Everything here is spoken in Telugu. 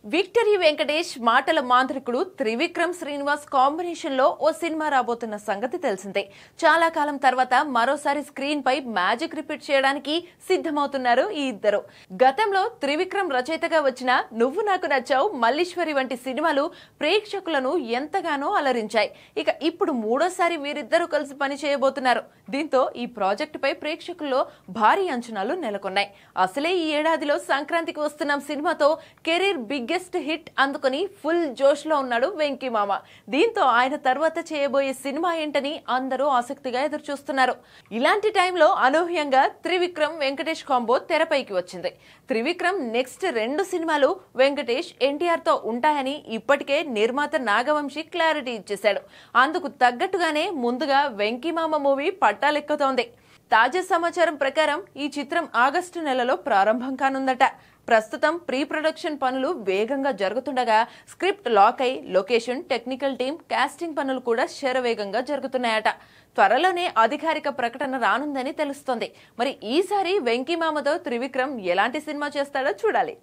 విక్టరీ వెంకటేష్ మాటల మాంత్రికుడు త్రివిక్రమ్ శ్రీనివాస్ కాంబినేషన్ లో ఓ సినిమా రాబోతున్న సంగతి తెలిసిందే. చాలా కాలం తర్వాత మరోసారి స్క్రీన్ పై మ్యాజిక్ రిపీట్ చేయడానికి సిద్ధమవుతున్నారు ఈ ఇద్దరు. గతంలో త్రివిక్రమ్ రచయితగా వచ్చిన నువ్వు నాకు నచ్చావు, మల్లీశ్వరి వంటి సినిమాలు ప్రేక్షకులను ఎంతగానో అలరించాయి. ఇక ఇప్పుడు మూడోసారి వీరిద్దరూ కలిసి పని చేయబోతున్నారు. దీంతో ఈ ప్రాజెక్టు పై ప్రేక్షకుల్లో భారీ అంచనాలు నెలకొన్నాయి. అసలే ఈ ఏడాదిలో సంక్రాంతికి వస్తున్న సినిమాతో కెరీర్ బిగ్గెస్ట్ హిట్ అందుకొని ఫుల్ జోష్ లో ఉన్నాడు వెంకీ మామ. దీంతో ఆయన తర్వాత చేయబోయే సినిమా ఏంటని అందరూ ఆసక్తిగా ఎదురు చూస్తున్నారు. ఇలాంటి టైంలో అనూహ్యంగా త్రివిక్రమ్ వెంకటేష్ కాంబో తెరపైకి వచ్చింది. త్రివిక్రమ్ నెక్స్ట్ 2 సినిమాలు వెంకటేష్ ఎన్టీఆర్ తో ఉంటాయని ఇప్పటికే నిర్మాత నాగవంశీ క్లారిటీ ఇచ్చేశాడు. అందుకు తగ్గట్టుగానే ముందుగా వెంకీ మామ మూవీ పట్టాలెక్కుతోంది. తాజా సమాచారం ప్రకారం ఈ చిత్రం ఆగస్టు నెలలో ప్రారంభం కానుందట. ప్రస్తుతం ప్రీ ప్రొడక్షన్ పనులు వేగంగా జరుగుతుండగా స్క్రిప్ట్ లాక్ అయి లొకేషన్, టెక్నికల్ టీం, కాస్టింగ్ పనులు కూడా శరవేగంగా జరుగుతున్నాయట. త్వరలోనే అధికారిక ప్రకటన రానుందని తెలుస్తోంది. మరి ఈసారి వెంకీ మామతో త్రివిక్రమ్ ఎలాంటి సినిమా చేస్తాడో చూడాలి.